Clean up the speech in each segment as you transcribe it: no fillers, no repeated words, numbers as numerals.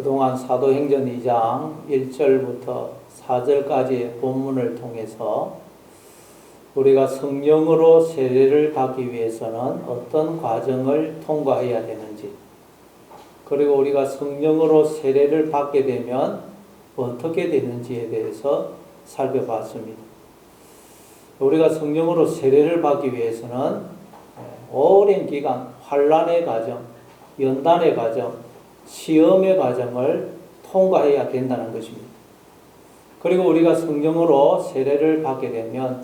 그동안 사도행전 2장 1절부터 4절까지의 본문을 통해서 우리가 성령으로 세례를 받기 위해서는 어떤 과정을 통과해야 되는지, 그리고 우리가 성령으로 세례를 받게 되면 어떻게 되는지에 대해서 살펴봤습니다. 우리가 성령으로 세례를 받기 위해서는 오랜 기간 환난의 과정, 연단의 과정, 시험의 과정을 통과해야 된다는 것입니다. 그리고 우리가 성령으로 세례를 받게 되면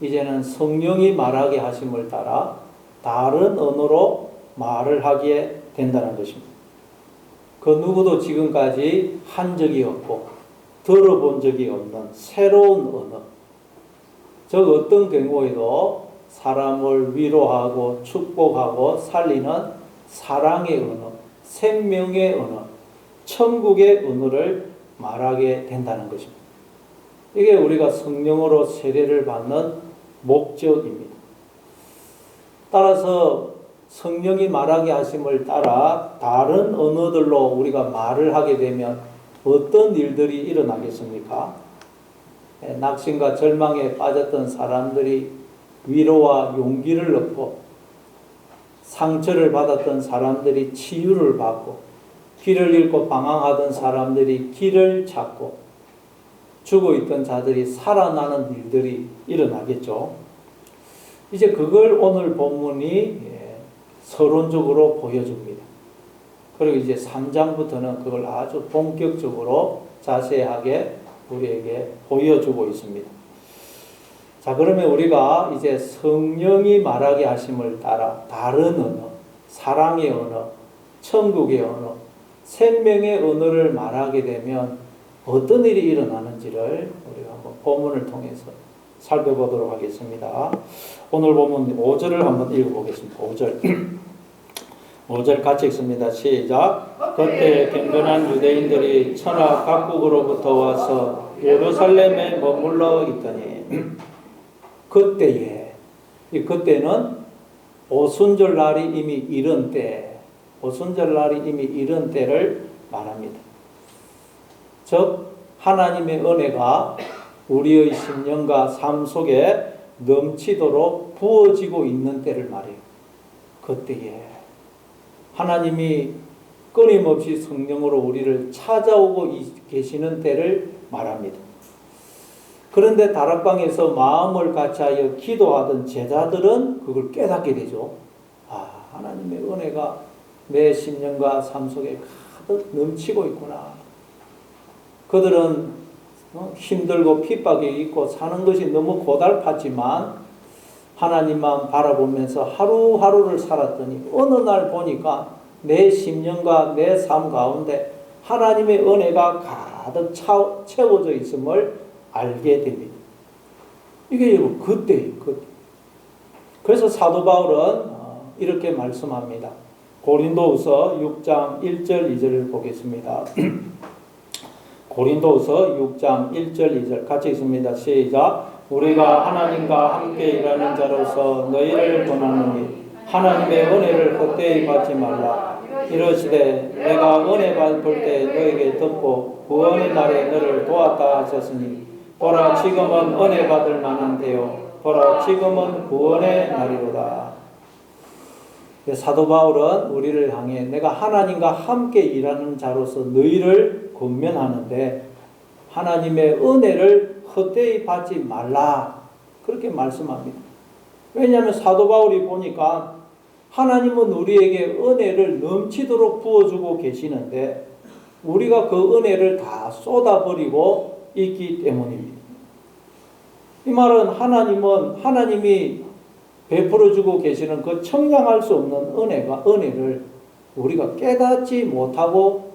이제는 성령이 말하게 하심을 따라 다른 언어로 말을 하게 된다는 것입니다. 그 누구도 지금까지 한 적이 없고 들어본 적이 없는 새로운 언어, 즉 어떤 경우에도 사람을 위로하고 축복하고 살리는 사랑의 언어, 생명의 언어, 천국의 언어를 말하게 된다는 것입니다. 이게 우리가 성령으로 세례를 받는 목적입니다. 따라서 성령이 말하게 하심을 따라 다른 언어들로 우리가 말을 하게 되면 어떤 일들이 일어나겠습니까? 낙심과 절망에 빠졌던 사람들이 위로와 용기를 얻고, 상처를 받았던 사람들이 치유를 받고, 길을 잃고 방황하던 사람들이 길을 찾고, 죽어있던 자들이 살아나는 일들이 일어나겠죠. 이제 그걸 오늘 본문이 서론적으로 보여줍니다. 그리고 이제 3장부터는 그걸 아주 본격적으로 자세하게 우리에게 보여주고 있습니다. 자, 그러면 우리가 이제 성령이 말하게 하심을 따라 다른 언어, 사랑의 언어, 천국의 언어, 생명의 언어를 말하게 되면 어떤 일이 일어나는지를 우리가 한번 본문을 통해서 살펴보도록 하겠습니다. 오늘 본문 5절을 한번 읽어보겠습니다. 5절. 5절 같이 읽습니다. 시작. 그때 경건한 유대인들이 천하 각국으로부터 와서 예루살렘에 머물러 있더니, 그때에, 이 그때는 오순절 날이 이미 이른 때, 오순절 날이 이미 이른 때를 말합니다. 즉 하나님의 은혜가 우리의 심령과 삶 속에 넘치도록 부어지고 있는 때를 말해요. 그때에 하나님이 끊임없이 성령으로 우리를 찾아오고 계시는 때를 말합니다. 그런데 다락방에서 마음을 같이하여 기도하던 제자들은 그걸 깨닫게 되죠. 하나님의 은혜가 내 심령과 삶 속에 가득 넘치고 있구나. 그들은 힘들고 핍박이 있고 사는 것이 너무 고달팠지만 하나님만 바라보면서 하루하루를 살았더니 어느 날 보니까 내 심령과 내 삶 가운데 하나님의 은혜가 가득 채워져 있음을 알게 됩니다. 이게 그때예요. 그때. 그래서 사도 바울은 이렇게 말씀합니다. 고린도후서 6장 1절 2절을 보겠습니다. 고린도후서 6장 1절 2절 같이 읽습니다. 시작. 우리가 하나님과 함께 일하는 자로서 너희를 권하노니 하나님의 은혜를 헛되이 받지 말라. 이러시되 내가 은혜 받을 때 너에게 듣고 구원의 날에 너를 도왔다 하셨으니 보라 지금은 은혜 받을 만한 때요 보라 지금은 구원의 날이로다. 사도 바울은 우리를 향해 내가 하나님과 함께 일하는 자로서 너희를 권면하는데 하나님의 은혜를 헛되이 받지 말라 그렇게 말씀합니다. 왜냐하면 사도 바울이 보니까 하나님은 우리에게 은혜를 넘치도록 부어주고 계시는데 우리가 그 은혜를 다 쏟아버리고 있기 때문입니다. 이 말은 하나님이 베풀어주고 계시는 그 청량할 수 없는 은혜를 우리가 깨닫지 못하고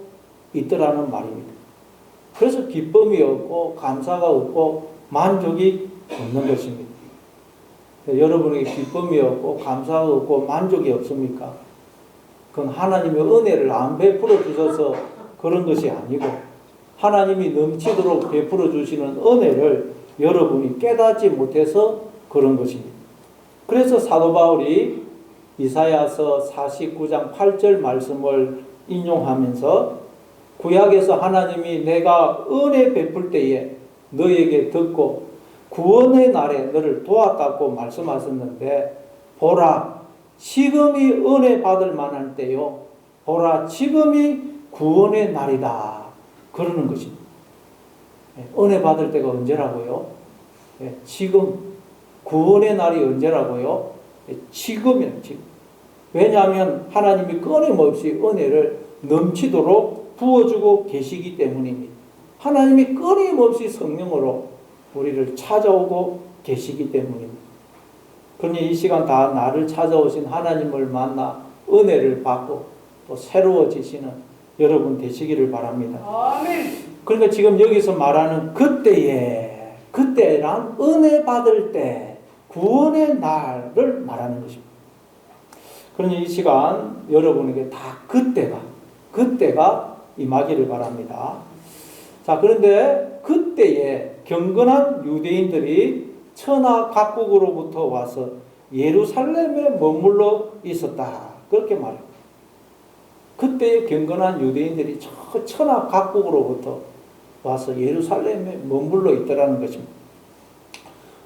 있더라는 말입니다. 그래서 기쁨이 없고 감사가 없고 만족이 없는 것입니다. 여러분에게 기쁨이 없고 감사가 없고 만족이 없습니까? 그건 하나님의 은혜를 안 베풀어 주셔서 그런 것이 아니고 하나님이 넘치도록 베풀어 주시는 은혜를 여러분이 깨닫지 못해서 그런 것입니다. 그래서 사도 바울이 이사야서 49장 8절 말씀을 인용하면서 구약에서 하나님이 내가 은혜 베풀 때에 너에게 듣고 구원의 날에 너를 도왔다고 말씀하셨는데, 보라 지금이 은혜 받을 만한 때요, 보라 지금이 구원의 날이다 그러는 것입니다. 은혜 받을 때가 언제라고요? 지금. 구원의 날이 언제라고요? 지금이에요. 지금. 왜냐하면 하나님이 끊임없이 은혜를 넘치도록 부어주고 계시기 때문입니다. 하나님이 끊임없이 성령으로 우리를 찾아오고 계시기 때문입니다. 그러니 이 시간 다 나를 찾아오신 하나님을 만나 은혜를 받고 또 새로워지시는 여러분 되시기를 바랍니다. 아멘. 그러니까 지금 여기서 말하는 그때란 은혜 받을 때, 구원의 날을 말하는 것입니다. 그러니 이 시간 여러분에게 다 그때가 임하기를 바랍니다. 자, 그런데 그때에 경건한 유대인들이 천하 각국으로부터 와서 예루살렘에 머물러 있었다 그렇게 말해요. 그때의 경건한 유대인들이 저 천하 각국으로부터 와서 예루살렘에 머물러 있더라는 것입니다.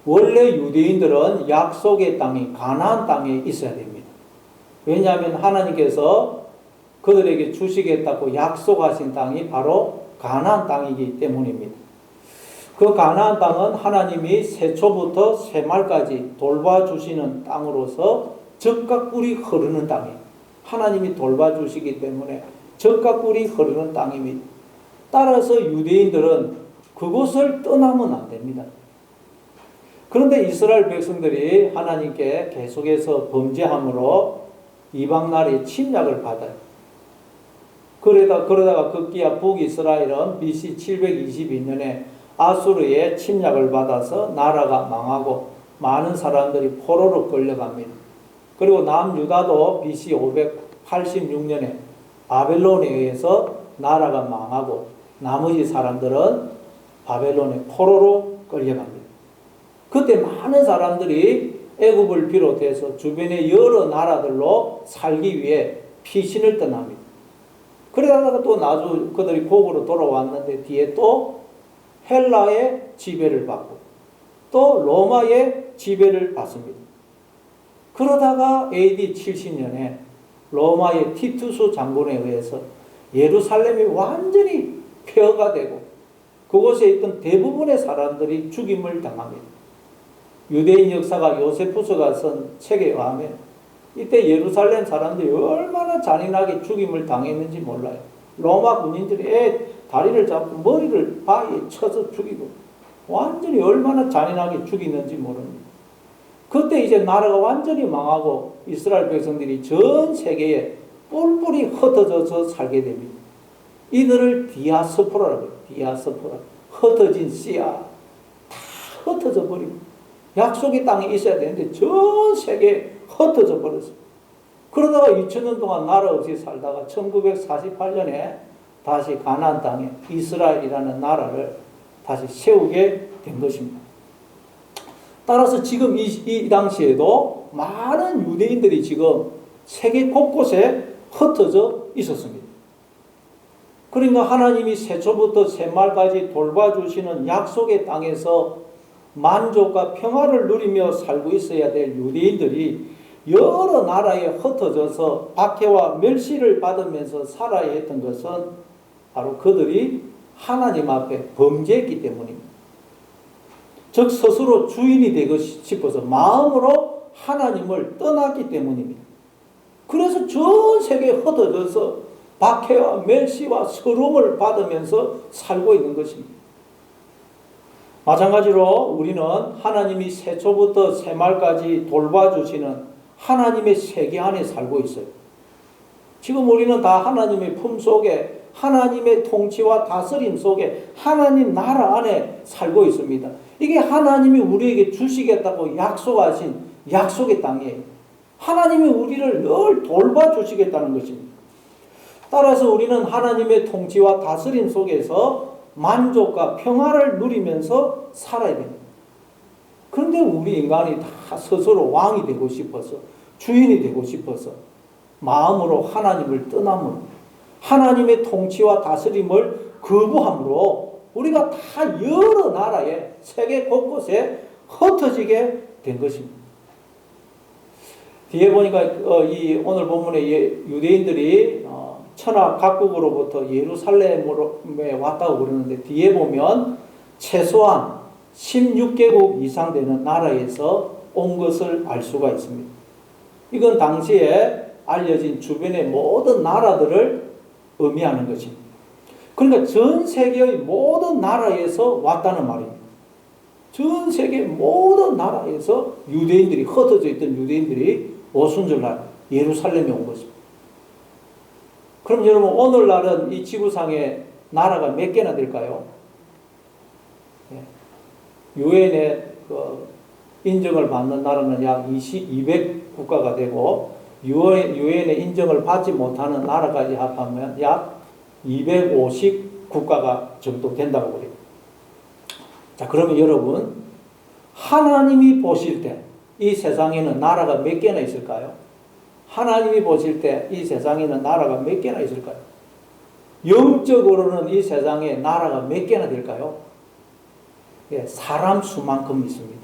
원래 유대인들은 약속의 땅이 가나안 땅에 있어야 됩니다. 왜냐하면 하나님께서 그들에게 주시겠다고 약속하신 땅이 바로 가나안 땅이기 때문입니다. 그 가나안 땅은 하나님이 세초부터 세말까지 돌봐주시는 땅으로서 젖과 꿀이 흐르는 땅이에요. 하나님이 돌봐주시기 때문에 젖과 꿀이 흐르는 땅입니다. 따라서 유대인들은 그곳을 떠나면 안 됩니다. 그런데 이스라엘 백성들이 하나님께 계속해서 범죄함으로 이방 나라의 침략을 받아요. 그러다가 급기야 북이스라엘은 BC 722년에 아수르의 침략을 받아서 나라가 망하고 많은 사람들이 포로로 끌려갑니다. 그리고 남유다도 BC 586년에 바벨론에 의해서 나라가 망하고 나머지 사람들은 바벨론의 포로로 끌려갑니다. 그때 많은 사람들이 애굽을 비롯해서 주변의 여러 나라들로 살기 위해 피신을 떠납니다. 그러다가 또 나중 그들이 고국으로 돌아왔는데 뒤에 또 헬라의 지배를 받고 또 로마의 지배를 받습니다. 그러다가 AD 70년에 로마의 티투스 장군에 의해서 예루살렘이 완전히 폐허가 되고 그곳에 있던 대부분의 사람들이 죽임을 당합니다. 유대인 역사가 요세푸스가 쓴 책에 의하면 이때 예루살렘 사람들이 얼마나 잔인하게 죽임을 당했는지 몰라요. 로마 군인들이 다리를 잡고 머리를 바위에 쳐서 죽이고 완전히 얼마나 잔인하게 죽이는지 모릅니다. 그때 이제 나라가 완전히 망하고 이스라엘 백성들이 전 세계에 뿔뿔이 흩어져서 살게 됩니다. 이들을 디아스포라라고 해요. 디아스포라. 흩어진 씨앗. 다 흩어져 버리고 약속의 땅에 있어야 되는데 전 세계에 흩어져 버렸어요. 그러다가 2000년 동안 나라 없이 살다가 1948년에 다시 가나안 땅에 이스라엘이라는 나라를 다시 세우게 된 것입니다. 따라서 지금 이 당시에도 많은 유대인들이 지금 세계 곳곳에 흩어져 있었습니다. 그러니까 하나님이 세초부터 세말까지 돌봐주시는 약속의 땅에서 만족과 평화를 누리며 살고 있어야 될 유대인들이 여러 나라에 흩어져서 박해와 멸시를 받으면서 살아야 했던 것은 바로 그들이 하나님 앞에 범죄했기 때문입니다. 즉 스스로 주인이 되고 싶어서 마음으로 하나님을 떠났기 때문입니다. 그래서 전 세계에 흩어져서 박해와 멸시와 서름을 받으면서 살고 있는 것입니다. 마찬가지로 우리는 하나님이 세초부터 세말까지 돌봐주시는 하나님의 세계 안에 살고 있어요. 지금 우리는 다 하나님의 품속에 하나님의 통치와 다스림 속에 하나님 나라 안에 살고 있습니다. 이게 하나님이 우리에게 주시겠다고 약속하신 약속의 땅이에요. 하나님이 우리를 늘 돌봐주시겠다는 것입니다. 따라서 우리는 하나님의 통치와 다스림 속에서 만족과 평화를 누리면서 살아야 됩니다. 그런데 우리 인간이 다 스스로 왕이 되고 싶어서 주인이 되고 싶어서 마음으로 하나님을 떠나면 하나님의 통치와 다스림을 거부함으로 우리가 다 여러 나라에 세계 곳곳에 흩어지게 된 것입니다. 뒤에 보니까 이 오늘 본문에 유대인들이 천하 각국으로부터 예루살렘에 왔다고 그러는데 뒤에 보면 최소한 16개국 이상 되는 나라에서 온 것을 알 수가 있습니다. 이건 당시에 알려진 주변의 모든 나라들을 의미하는 것입니다. 그러니까 전 세계의 모든 나라에서 왔다는 말입니다. 전 세계 모든 나라에서 유대인들이 흩어져 있던 유대인들이 오순절날 예루살렘에 온 것입니다. 그럼 여러분 오늘날은 이 지구상에 나라가 몇 개나 될까요? 유엔의 인정을 받는 나라는 약 200국가가 되고 유엔의 인정을 받지 못하는 나라까지 합하면 약 250국가가 정도 된다고 그래요. 자, 그러면 여러분 하나님이 보실 때 이 세상에는 나라가 몇 개나 있을까요? 하나님이 보실 때 이 세상에는 나라가 몇 개나 있을까요? 영적으로는 이 세상에 나라가 몇 개나 될까요? 예, 사람 수만큼 있습니다.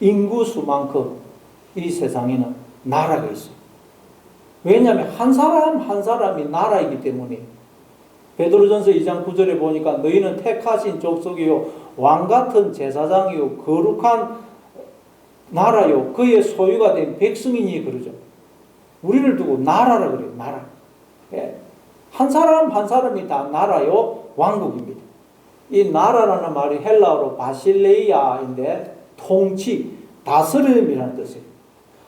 인구 수만큼 이 세상에는 나라가 있어요. 왜냐하면 한 사람 한 사람이 나라이기 때문에. 베드로전서 2장 9절에 보니까 너희는 택하신 족속이요 왕같은 제사장이요 거룩한 나라요 그의 소유가 된 백성이니 그러죠. 우리를 두고 나라라 그래요. 나라. 예. 한 사람 한 사람이 다 나라요 왕국입니다. 이 나라라는 말이 헬라어로 바실레이아인데 통치, 다스림이라는 뜻이에요.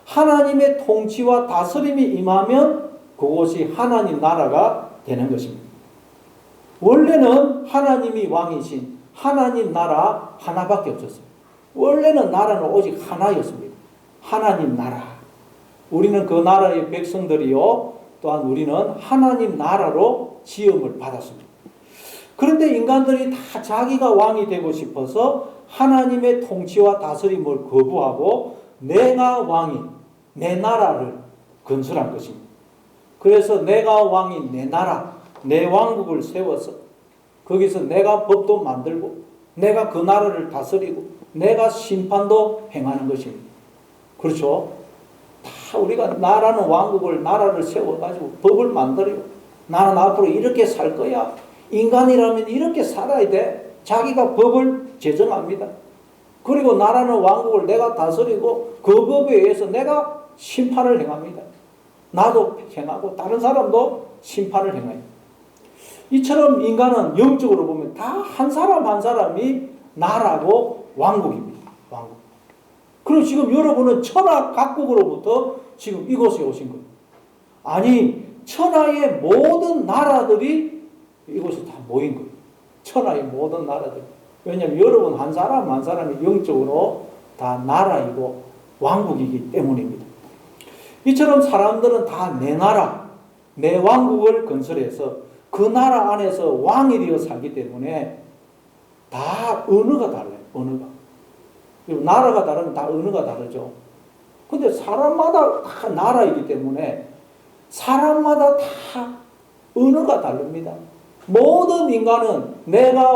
하나님의 통치와 다스림이 임하면 그곳이 하나님 나라가 되는 것입니다. 원래는 하나님이 왕이신 하나님 나라 하나밖에 없었어요. 원래는 나라는 오직 하나였습니다. 하나님 나라. 우리는 그 나라의 백성들이요. 또한 우리는 하나님 나라로 지음을 받았습니다. 그런데 인간들이 다 자기가 왕이 되고 싶어서 하나님의 통치와 다스림을 거부하고 내가 왕인 내 나라를 건설한 것입니다. 그래서 내가 왕인 내 나라, 내 왕국을 세워서 거기서 내가 법도 만들고 내가 그 나라를 다스리고 내가 심판도 행하는 것입니다. 그렇죠? 다 우리가 나라는 왕국을 나라를 세워가지고 법을 만들어요. 나는 앞으로 이렇게 살 거야. 인간이라면 이렇게 살아야 돼. 자기가 법을 제정합니다. 그리고 나라는 왕국을 내가 다스리고 그 법에 의해서 내가 심판을 행합니다. 나도 행하고 다른 사람도 심판을 행해요. 이처럼 인간은 영적으로 보면 다 한 사람 한 사람이 나라고 왕국입니다. 왕국. 그럼 지금 여러분은 천하 각국으로부터 지금 이곳에 오신 거예요. 아니 천하의 모든 나라들이 이곳에 다 모인 거예요. 천하의 모든 나라들. 왜냐하면 여러분 한 사람 한 사람이 영적으로 다 나라이고 왕국이기 때문입니다. 이처럼 사람들은 다 내 나라, 내 왕국을 건설해서 그 나라 안에서 왕이 되어 살기 때문에 다 언어가 달라요. 언어가. 나라가 다르면 다 언어가 다르죠. 근데 사람마다 다 나라이기 때문에 사람마다 다 언어가 다릅니다. 모든 인간은 내가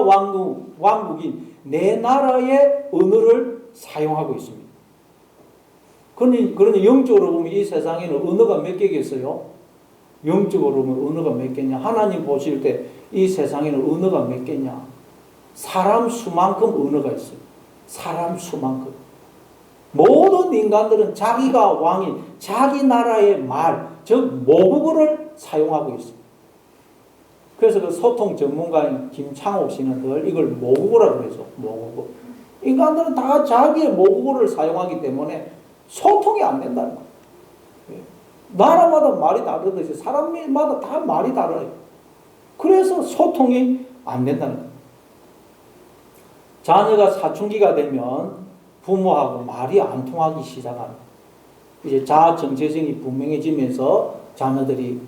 왕국인 내 나라의 언어를 사용하고 있습니다. 그러니 영적으로 보면 이 세상에는 언어가 몇 개겠어요? 영적으로 보면 언어가 몇 개냐? 하나님 보실 때 이 세상에는 언어가 몇 개냐? 사람 수만큼 언어가 있어요. 사람 수만큼. 모든 인간들은 자기가 왕인 자기 나라의 말, 즉 모국어를 사용하고 있어요. 그래서 그 소통 전문가인 김창옥 씨는 늘 이걸 모국어라고 그러죠. 모국어. 인간들은 다 자기의 모국어를 사용하기 때문에 소통이 안 된다는 거예요. 나라마다 말이 다르듯이 사람마다 다 말이 달라요. 그래서 소통이 안 된다는 거예요. 자녀가 사춘기가 되면 부모하고 말이 안 통하기 시작합니다. 이제 자아 정체성이 분명해지면서 자녀들이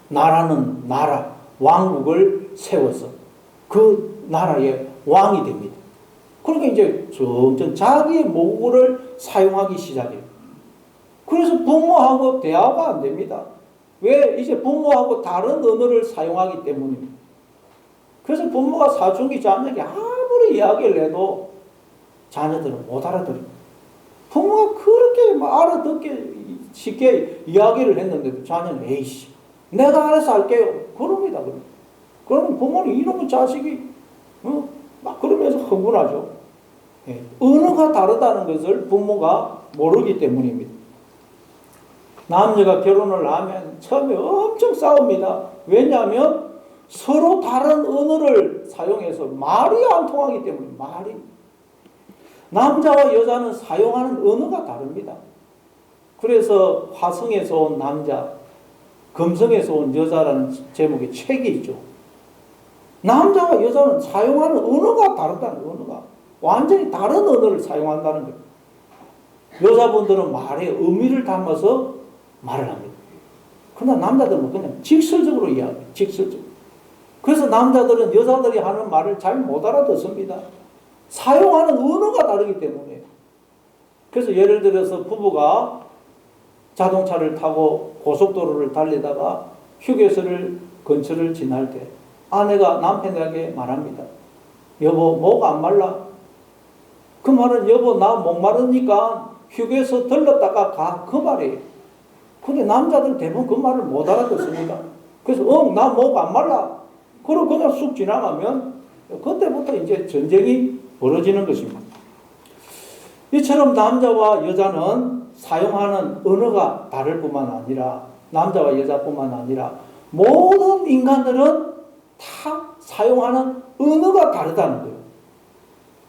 나라는 나라, 왕국을 세워서 그 나라의 왕이 됩니다. 그러니까 이제 점점 자기의 모국어를 사용하기 시작해요. 그래서 부모하고 대화가 안 됩니다. 왜? 이제 부모하고 다른 언어를 사용하기 때문입니다. 그래서 부모가 사춘기 자녀에게 아무리 이야기를 해도 자녀들은 못 알아들어요. 부모가 그렇게 알아듣게 쉽게 이야기를 했는데도 자녀는 에이씨 내가 알아서 할게요. 그럽니다. 그러면 부모는 이놈의 자식이 막 그러면서 흥분하죠. 예. 언어가 다르다는 것을 부모가 모르기 때문입니다. 남녀가 결혼을 하면 처음에 엄청 싸웁니다. 왜냐하면 서로 다른 언어를 사용해서 말이 안 통하기 때문에 말이. 남자와 여자는 사용하는 언어가 다릅니다. 그래서 화성에서 온 남자, 금성에서 온 여자라는 제목의 책이 있죠. 남자와 여자는 사용하는 언어가 다르다는 언어가. 완전히 다른 언어를 사용한다는 거예요. 여자분들은 말에 의미를 담아서 말을 합니다. 그러나 남자들은 그냥 직설적으로 이야기해요. 직설적으로. 그래서 남자들은 여자들이 하는 말을 잘 못 알아듣습니다. 사용하는 언어가 다르기 때문에. 그래서 예를 들어서 부부가 자동차를 타고 고속도로를 달리다가 휴게소를 근처를 지날 때 아내가 남편에게 말합니다. 여보, 목 안 말라? 그 말은 여보, 나 목마르니까 휴게소 들렀다가 가. 그 말이에요. 근데 남자들은 대부분 그 말을 못 알아듣습니다. 그래서 나 목 안 말라? 그러고 그냥 쑥 지나가면 그때부터 이제 전쟁이 벌어지는 것입니다. 이처럼 남자와 여자는 사용하는 언어가 다를 뿐만 아니라 남자와 여자뿐만 아니라 모든 인간들은 다 사용하는 언어가 다르다는 거예요.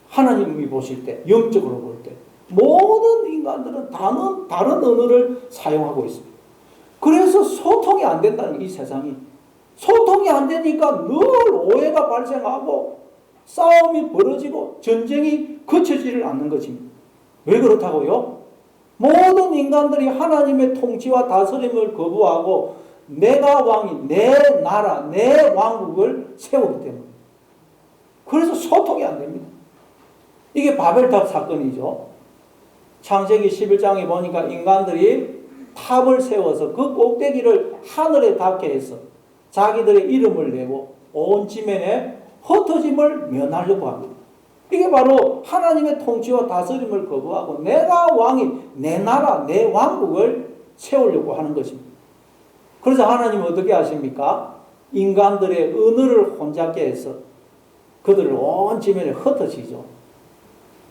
하나님이 보실 때, 영적으로 볼 때 모든 인간들은 다른 언어를 사용하고 있습니다. 그래서 소통이 안 된다는 이 세상이. 소통이 안 되니까 늘 오해가 발생하고 싸움이 벌어지고 전쟁이 그쳐지를 않는 것입니다. 왜 그렇다고요? 모든 인간들이 하나님의 통치와 다스림을 거부하고 내가 왕이, 내 나라, 내 왕국을 세우기 때문에. 그래서 소통이 안 됩니다. 이게 바벨탑 사건이죠. 창세기 11장에 보니까 인간들이 탑을 세워서 그 꼭대기를 하늘에 닿게 해서 자기들의 이름을 내고 온 지면에 흩어짐을 면하려고 합니다. 이게 바로 하나님의 통치와 다스림을 거부하고 내가 왕이, 내 나라, 내 왕국을 세우려고 하는 것입니다. 그래서 하나님은 어떻게 하십니까? 인간들의 언어를 혼잡게 해서 그들을 온 지면에 흩어지죠.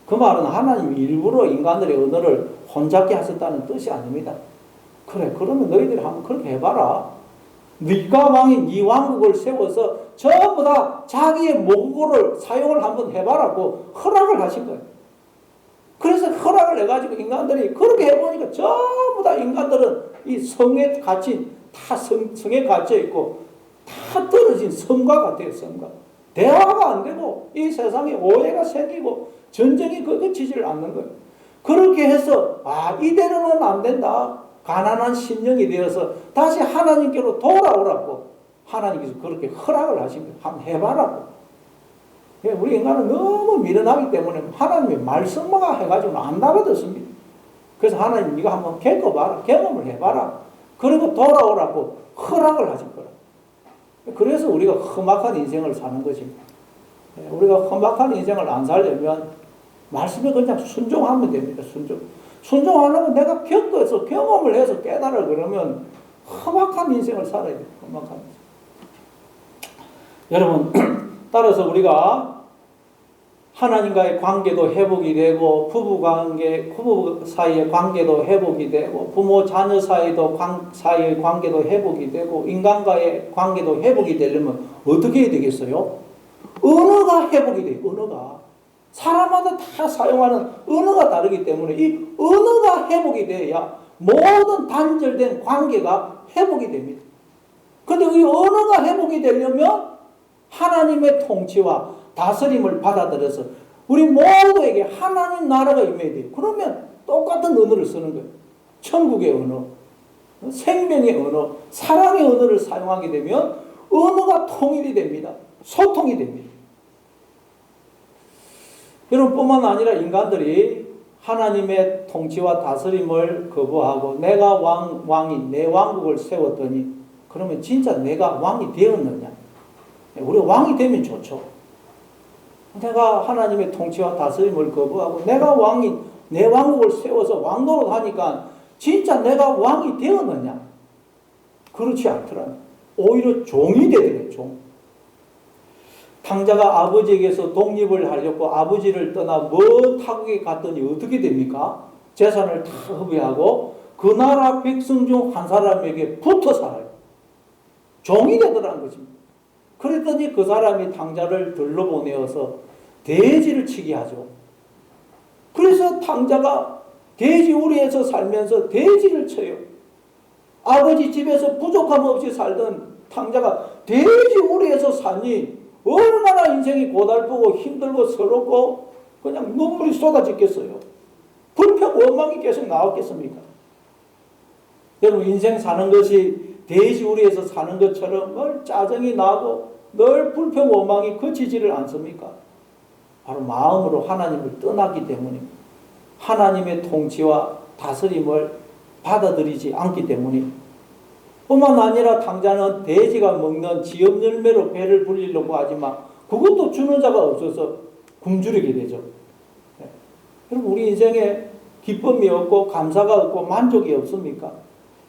그 말은 하나님이 일부러 인간들의 언어를 혼잡게 하셨다는 뜻이 아닙니다. 그래, 그러면 너희들이 한번 그렇게 해봐라. 네가 왕인 네 왕국을 세워서 전부 다 자기의 모국어를 사용을 한번 해봐라고 허락을 하신 거예요. 그래서 허락을 해가지고 인간들이 그렇게 해보니까 전부 다 인간들은 이 성에 갇힌, 다 성에 갇혀 있고 다 떨어진 섬과 같아요. 섬과. 대화가 안 되고 이 세상에 오해가 생기고 전쟁이 그치지를 않는 거예요. 그렇게 해서 이대로는 안 된다. 가난한 심령이 되어서 다시 하나님께로 돌아오라고 하나님께서 그렇게 허락을 하신 거예요. 한번 해봐라고. 우리 인간은 너무 미련하기 때문에 하나님의 말씀만 해가지고는 안 알아듣습니다. 그래서 하나님 네가 한번 겪어봐라. 경험을 해봐라. 그리고 돌아오라고 허락을 하신 거라. 그래서 우리가 험악한 인생을 사는 것입니다. 우리가 험악한 인생을 안 살려면 말씀에 그냥 순종하면 됩니다. 순종하려면 내가 겪어서 경험을 해서 깨달아 그러면 험악한 인생을 살아야 돼요. 험악한 인생. 여러분, 따라서 우리가 하나님과의 관계도 회복이 되고 부부 사이의 관계도 회복이 되고 부모 자녀 사이의 관계도 회복이 되고 인간과의 관계도 회복이 되려면 어떻게 해야 되겠어요? 언어가 회복이 돼요. 언어가. 사람마다 다 사용하는 언어가 다르기 때문에 이 언어가 회복이 돼야 모든 단절된 관계가 회복이 됩니다. 그런데 이 언어가 회복이 되려면 하나님의 통치와 다스림을 받아들여서 우리 모두에게 하나님 나라가 임해야 돼요. 그러면 똑같은 언어를 쓰는 거예요. 천국의 언어, 생명의 언어, 사랑의 언어를 사용하게 되면 언어가 통일이 됩니다. 소통이 됩니다. 여러분 뿐만 아니라 인간들이 하나님의 통치와 다스림을 거부하고 내가 왕인 내 왕국을 세웠더니 그러면 진짜 내가 왕이 되었느냐? 우리가 왕이 되면 좋죠. 내가 하나님의 통치와 다스림을 거부하고 내가 왕인 내 왕국을 세워서 왕노릇 하니까 진짜 내가 왕이 되었느냐? 그렇지 않더라. 오히려 종이 되더래, 종. 탕자가 아버지에게서 독립을 하려고 아버지를 떠나 먼 타국에 갔더니 어떻게 됩니까? 재산을 다 허비하고 그 나라 백성 중 한 사람에게 붙어 살아요. 종이 되더라는 것입니다. 그랬더니 그 사람이 탕자를 들러보내어서 돼지를 치게 하죠. 그래서 탕자가 돼지 우리에서 살면서 돼지를 쳐요. 아버지 집에서 부족함 없이 살던 탕자가 돼지 우리에서 사니 얼마나 인생이 고달프고 힘들고 서럽고 그냥 눈물이 쏟아지겠어요. 불평 원망이 계속 나왔겠습니까? 여러분, 인생 사는 것이 돼지 우리에서 사는 것처럼 늘 짜증이 나고 늘 불평 원망이 그치지를 않습니까? 바로 마음으로 하나님을 떠나기 때문입니다. 하나님의 통치와 다스림을 받아들이지 않기 때문입니다. 뿐만 아니라 탕자는 돼지가 먹는 지엽 열매로 배를 불리려고 하지만 그것도 주는 자가 없어서 굶주리게 되죠. 여러분, 우리 인생에 기쁨이 없고 감사가 없고 만족이 없습니까?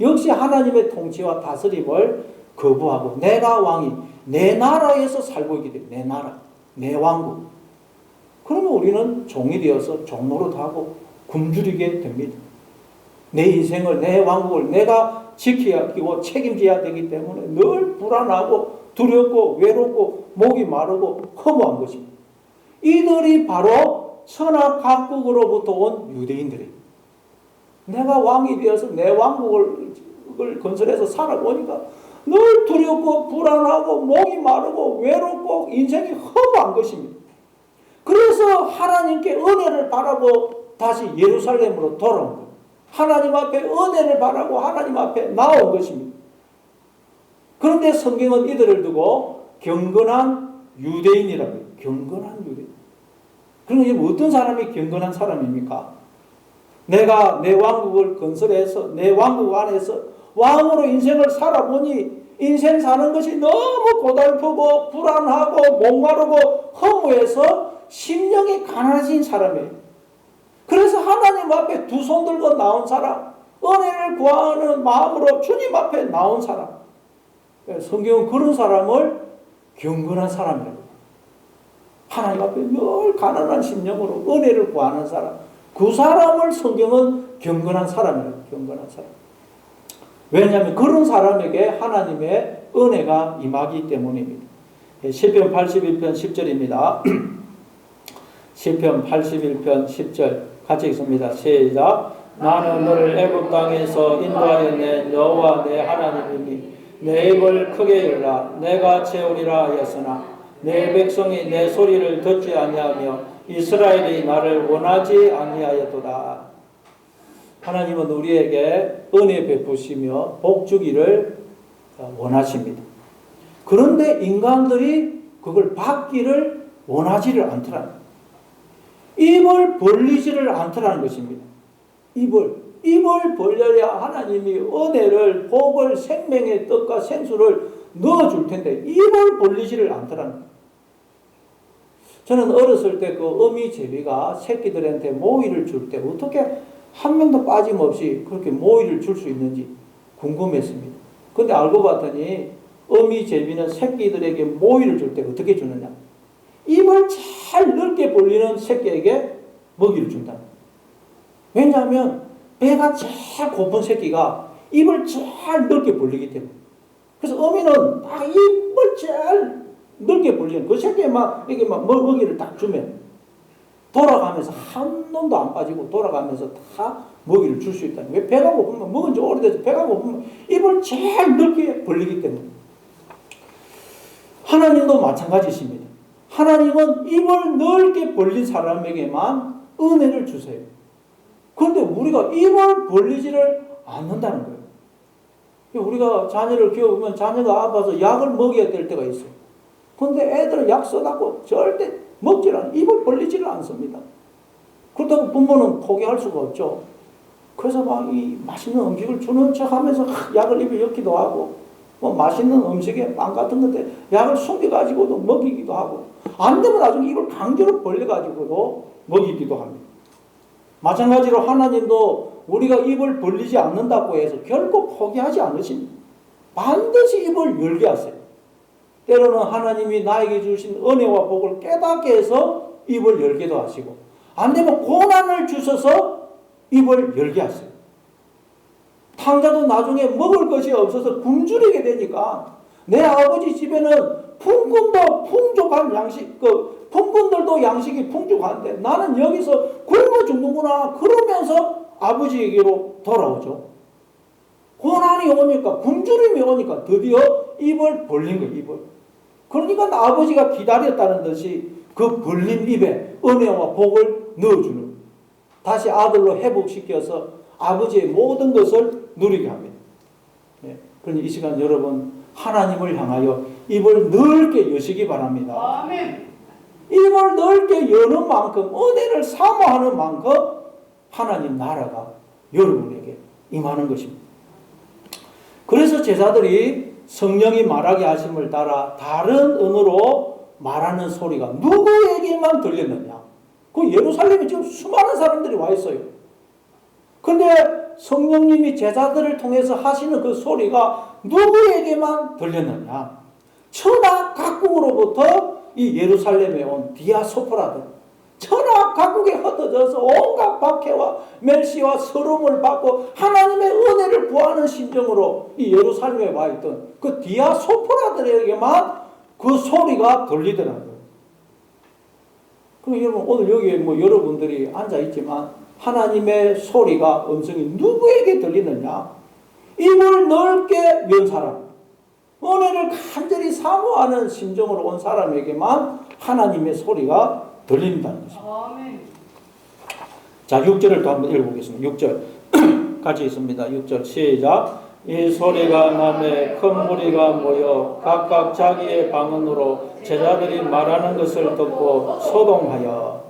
역시 하나님의 통치와 다스림을 거부하고 내가 왕이 내 나라에서 살고 있게 돼요. 내 나라, 내 왕국. 그러면 우리는 종이 되어서 종노릇하고 굶주리게 됩니다. 내 인생을, 내 왕국을 내가 지켜야 하고 책임져야 되기 때문에 늘 불안하고 두렵고 외롭고 목이 마르고 허무한 것입니다. 이들이 바로 선악 각국으로부터 온 유대인들이에요. 내가 왕이 되어서 내 왕국을 건설해서 살아보니까 늘 두렵고 불안하고 목이 마르고 외롭고 인생이 허무한 것입니다. 그래서 하나님께 은혜를 바라고 다시 예루살렘으로 돌아온 거예요. 하나님 앞에 은혜를 바라고 하나님 앞에 나온 것입니다. 그런데 성경은 이들을 두고 경건한 유대인이라고 해요. 경건한 유대인. 그러면 어떤 사람이 경건한 사람입니까? 내가 내 왕국을 건설해서 내 왕국 안에서 왕으로 인생을 살아보니 인생 사는 것이 너무 고달프고 불안하고 목마르고 허무해서 심령이 가난해진 사람이에요. 그래서 하나님 앞에 두 손 들고 나온 사람, 은혜를 구하는 마음으로 주님 앞에 나온 사람. 성경은 그런 사람을 경건한 사람이라고 해요. 하나님 앞에 늘 가난한 심령으로 은혜를 구하는 사람. 그 사람을 성경은 경건한 사람이라고 해요. 경건한 사람. 왜냐하면 그런 사람에게 하나님의 은혜가 임하기 때문입니다. 시편 81편 10절입니다. 시편 81편 10절 같이 읽습니다. 시작. 나는 너를 애굽 땅에서 인도하여 낸 여호와 내 하나님이니 내 입을 크게 열라. 내가 채우리라 하였으나 내 백성이 내 소리를 듣지 아니하며 이스라엘이 나를 원하지 아니하였도다. 하나님은 우리에게 은혜 베푸시며 복 주기를 원하십니다. 그런데 인간들이 그걸 받기를 원하지를 않더라. 입을 벌리지를 않더라는 것입니다. 입을 벌려야 하나님이 은혜를, 복을, 생명의 떡과 생수를 넣어줄 텐데 입을 벌리지를 않더라는 거예요. 저는 어렸을 때 그 어미제비가 새끼들한테 모이를 줄 때 어떻게 한 명도 빠짐없이 그렇게 모이를 줄 수 있는지 궁금했습니다. 근데 알고 봤더니 어미제비는 새끼들에게 모이를 줄 때 어떻게 주느냐? 입을 잘 넓게 벌리는 새끼에게 먹이를 준다. 왜냐하면 배가 잘 고픈 새끼가 입을 잘 넓게 벌리기 때문에. 그래서 어미는 딱 입을 잘 넓게 벌리는 그 새끼에 이렇게 먹이를 딱 주면 돌아가면서 한 놈도 안 빠지고 돌아가면서 다 먹이를 줄 수 있다. 왜? 배가 고프면, 먹은 지 오래돼서 배가 고프면 입을 잘 넓게 벌리기 때문에. 하나님도 마찬가지십니다. 하나님은 입을 넓게 벌린 사람에게만 은혜를 주세요. 그런데 우리가 입을 벌리지를 않는다는 거예요. 우리가 자녀를 키워보면 자녀가 아파서 약을 먹여야 될 때가 있어요. 그런데 애들은 약 써갖고 절대 먹지를 않아요. 입을 벌리지를 않습니다. 그렇다고 부모는 포기할 수가 없죠. 그래서 막 이 맛있는 음식을 주는 척 하면서 약을 입에 엮기도 하고, 뭐 맛있는 음식에 빵 같은 건데 약을 숨겨가지고도 먹이기도 하고, 안 되면 나중에 입을 강제로 벌려가지고도 먹이기도 합니다. 마찬가지로 하나님도 우리가 입을 벌리지 않는다고 해서 결코 포기하지 않으십니다. 반드시 입을 열게 하세요. 때로는 하나님이 나에게 주신 은혜와 복을 깨닫게 해서 입을 열게도 하시고, 안 되면 고난을 주셔서 입을 열게 하세요. 탕자도 나중에 먹을 것이 없어서 굶주리게 되니까 내 아버지 집에는 품꾼도 풍족한 양식, 품꾼들도 양식이 풍족한데 나는 여기서 굶어 죽는구나 그러면서 아버지에게로 돌아오죠. 고난이 오니까, 굶주림이 오니까 드디어 입을 벌린 거예요. 입을. 그러니까 아버지가 기다렸다는 듯이 그 벌린 입에 은혜와 복을 넣어주는, 다시 아들로 회복시켜서 아버지의 모든 것을 누리게 합니다. 네. 그러니 이 시간 여러분 하나님을 향하여 입을 넓게 여시기 바랍니다. 아멘. 입을 넓게 여는 만큼, 은혜를 사모하는 만큼 하나님 나라가 여러분에게 임하는 것입니다. 그래서 제자들이 성령이 말하게 하심을 따라 다른 언어로 말하는 소리가 누구에게만 들렸느냐? 그 예루살렘에 지금 수많은 사람들이 와 있어요. 근데 성령님이 제자들을 통해서 하시는 그 소리가 누구에게만 들렸느냐? 천하 각국으로부터 이 예루살렘에 온 디아스포라들, 천하 각국에 흩어져서 온갖 박해와 멸시와 서름을 받고 하나님의 은혜를 구하는 심정으로 이 예루살렘에 와 있던 그 디아스포라들에게만 그 소리가 들리더라고요. 그럼 여러분 오늘 여기에 뭐 여러분들이 앉아 있지만 하나님의 소리가, 음성이 누구에게 들리느냐? 입을 넓게 연 사람, 은혜를 간절히 사모하는 심정으로 온 사람에게만 하나님의 소리가 들린다는 것입니다. 아멘. 자, 6절을 또 한번 읽어보겠습니다. 6절 같이 있습니다. 6절 시작. 이 소리가 남에 큰 무리가 모여 각각 자기의 방언으로 제자들이 말하는 것을 듣고 소동하여.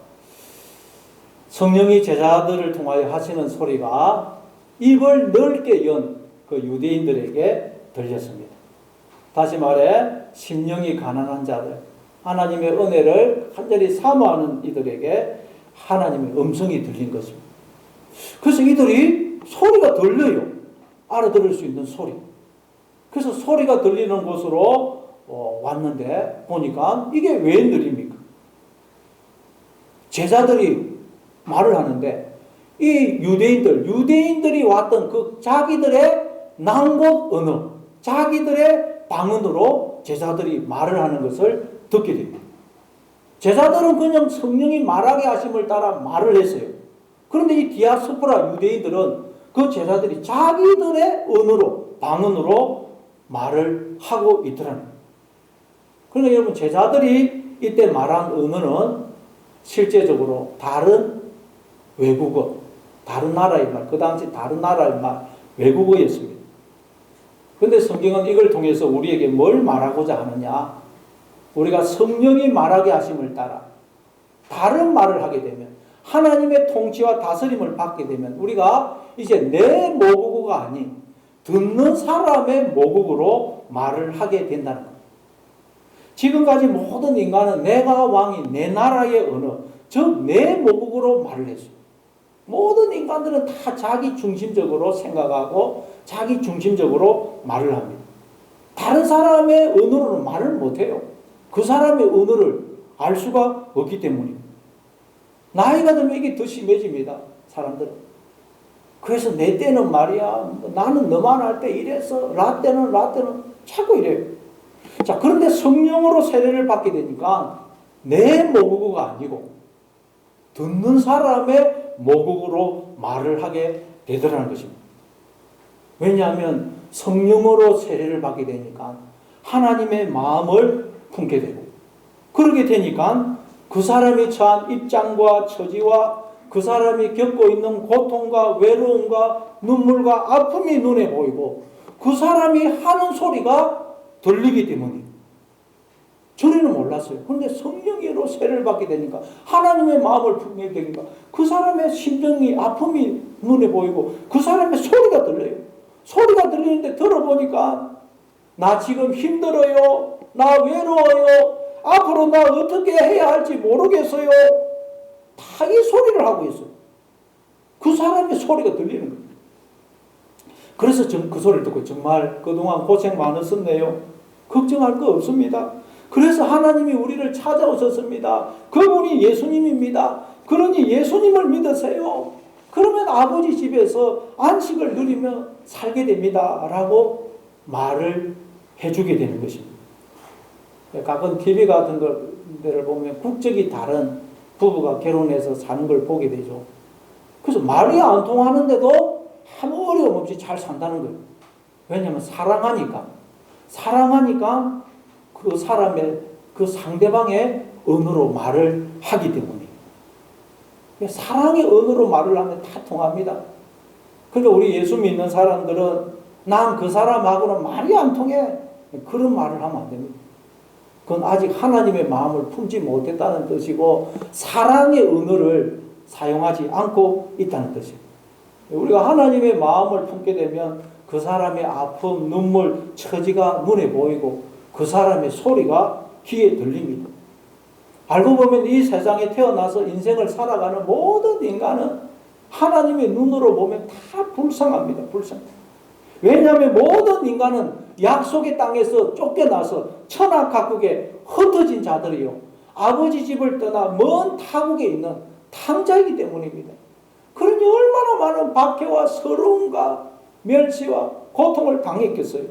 성령이 제자들을 통하여 하시는 소리가 입을 넓게 연 그 유대인들에게 들렸습니다. 다시 말해 심령이 가난한 자들, 하나님의 은혜를 간절히 사모하는 이들에게 하나님의 음성이 들린 것입니다. 그래서 이들이 소리가 들려요. 알아들을 수 있는 소리. 그래서 소리가 들리는 곳으로 왔는데 보니까 이게 왜 느립니까? 제자들이 말을 하는데 이 유대인들이 왔던 그 자기들의 난곳 언어, 자기들의 방언으로 제자들이 말을 하는 것을 듣게 됩니다. 제자들은 그냥 성령이 말하게 하심을 따라 말을 했어요. 그런데 이 디아스포라 유대인들은 그 제자들이 자기들의 언어로, 방언으로 말을 하고 있더라는 거예요. 그러니까 여러분 제자들이 이때 말한 언어는 실제적으로 다른 외국어, 다른 나라의 말, 그 당시 다른 나라의 말, 외국어였습니다. 그런데 성경은 이걸 통해서 우리에게 뭘 말하고자 하느냐? 우리가 성령이 말하게 하심을 따라 다른 말을 하게 되면, 하나님의 통치와 다스림을 받게 되면 우리가 이제 내 모국어가 아닌 듣는 사람의 모국어로 말을 하게 된다는 거예요. 지금까지 모든 인간은 내가 왕이 내 나라의 언어, 즉 내 모국어로 말을 했어요. 모든 인간들은 다 자기 중심적으로 생각하고 자기 중심적으로 말을 합니다. 다른 사람의 언어로는 말을 못해요. 그 사람의 언어를 알 수가 없기 때문입니다. 나이가 들면 이게 더 심해집니다. 사람들은. 그래서 내 때는 말이야, 나는 너만 할 때 이랬어, 라떼는 자꾸 이래요. 자, 그런데 성령으로 세례를 받게 되니까 내 모국어가 아니고 듣는 사람의 모국어로 말을 하게 되더라는 것입니다. 왜냐하면 성령으로 세례를 받게 되니까 하나님의 마음을 품게 되고, 그러게 되니까 그 사람이 처한 입장과 처지와 그 사람이 겪고 있는 고통과 외로움과 눈물과 아픔이 눈에 보이고 그 사람이 하는 소리가 들리기 때문에 전에는 몰랐어요. 그런데 성령으로 세례를 받게 되니까 하나님의 마음을 품게 되니까 그 사람의 심정이 아픔이 눈에 보이고 그 사람의 소리가 들려요. 소리가 들리는데 들어보니까 나 지금 힘들어요. 나 외로워요. 앞으로 나 어떻게 해야 할지 모르겠어요. 다 이 소리를 하고 있어요. 그 사람의 소리가 들리는 거예요. 그래서 그 소리를 듣고 정말 그동안 고생 많으셨네요. 걱정할 거 없습니다. 그래서 하나님이 우리를 찾아오셨습니다. 그분이 예수님입니다. 그러니 예수님을 믿으세요. 그러면 아버지 집에서 안식을 누리며 살게 됩니다. 라고 말을 해주게 되는 것입니다. 가끔 TV 같은 데를 보면 국적이 다른 부부가 결혼해서 사는 걸 보게 되죠. 그래서 말이 안 통하는데도 아무 어려움 없이 잘 산다는 거예요. 왜냐하면 사랑하니까 그 사람의 그 상대방의 언어로 말을 하기 때문에 사랑의 언어로 말을 하면 다 통합니다. 그러니까 우리 예수 믿는 사람들은 난 그 사람하고는 말이 안 통해 그런 말을 하면 안 됩니다. 그건 아직 하나님의 마음을 품지 못했다는 뜻이고 사랑의 언어를 사용하지 않고 있다는 뜻이에요. 우리가 하나님의 마음을 품게 되면 그 사람의 아픔, 눈물, 처지가 눈에 보이고 그 사람의 소리가 귀에 들립니다. 알고 보면 이 세상에 태어나서 인생을 살아가는 모든 인간은 하나님의 눈으로 보면 다 불쌍합니다. 왜냐하면 모든 인간은 약속의 땅에서 쫓겨나서 천하각국에 흩어진 자들이요. 아버지 집을 떠나 먼 타국에 있는 탕자이기 때문입니다. 그러니 얼마나 많은 박해와 서러움과 멸시와 고통을 당했겠어요.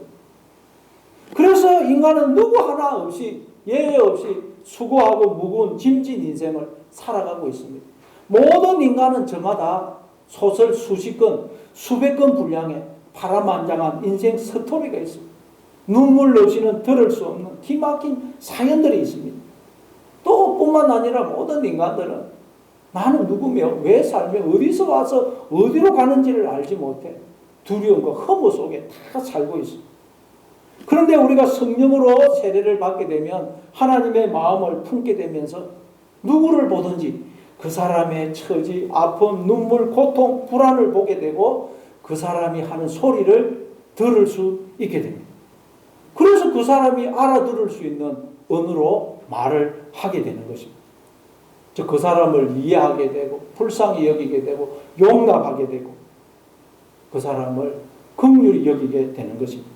그래서 인간은 누구 하나 없이 예외 없이 수고하고 무거운 짐진 인생을 살아가고 있습니다. 모든 인간은 저마다 소설 수십 권, 수백 권 분량의 파란만장한 인생 스토리가 있습니다. 눈물 없이는 들을 수 없는 기막힌 사연들이 있습니다. 또 뿐만 아니라 모든 인간들은 나는 누구며 왜 살며 어디서 와서 어디로 가는지를 알지 못해 두려움과 허무 속에 다 살고 있습니다. 그런데 우리가 성령으로 세례를 받게 되면 하나님의 마음을 품게 되면서 누구를 보든지 그 사람의 처지, 아픔, 눈물, 고통, 불안을 보게 되고 그 사람이 하는 소리를 들을 수 있게 됩니다. 그래서 그 사람이 알아들을 수 있는 언어로 말을 하게 되는 것입니다. 즉 그 사람을 이해하게 되고 불쌍히 여기게 되고 용납하게 되고 그 사람을 긍휼히 여기게 되는 것입니다.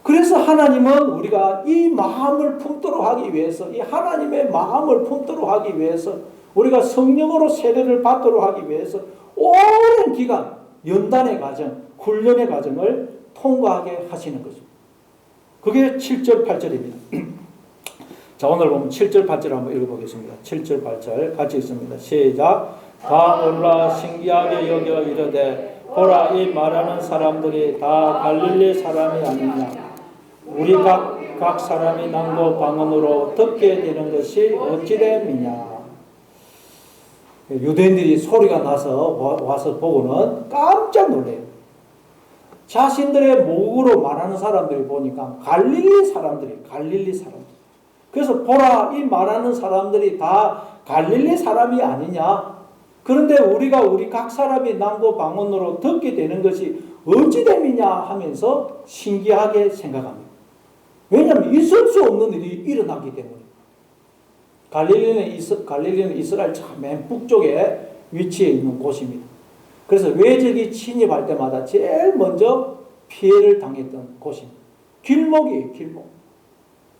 그래서 하나님은 우리가 이 마음을 품도록 하기 위해서 이 하나님의 마음을 품도록 하기 위해서 우리가 성령으로 세례를 받도록 하기 위해서 오랜 기간 연단의 과정, 훈련의 과정을 통과하게 하시는 것입니다. 그게 7절, 8절입니다. 자, 오늘 보면 7절, 8절 한번 읽어보겠습니다. 7절, 8절 같이 읽습니다. 시작. 다 놀라 신기하게 여겨 이르되 보라 이 말하는 사람들이 다 갈릴리 사람이 아니냐. 우리 각 사람이 난고 방언으로 듣게 되는 것이 어찌됨이냐. 유대인들이 소리가 나서 와서 보고는 깜짝 놀래요. 자신들의 모국으로 말하는 사람들이 보니까 갈릴리 사람들. 그래서 보라 이 말하는 사람들이 다 갈릴리 사람이 아니냐. 그런데 우리가 우리 각 사람이 난고 방언으로 듣게 되는 것이 어찌됨이냐 하면서 신기하게 생각합니다. 왜냐하면 있을 수 없는 일이 일어나기 때문에. 갈릴리는 이스라엘 맨 북쪽에 위치해 있는 곳입니다. 그래서 외적이 침입할 때마다 제일 먼저 피해를 당했던 곳입니다. 길목이에요, 길목.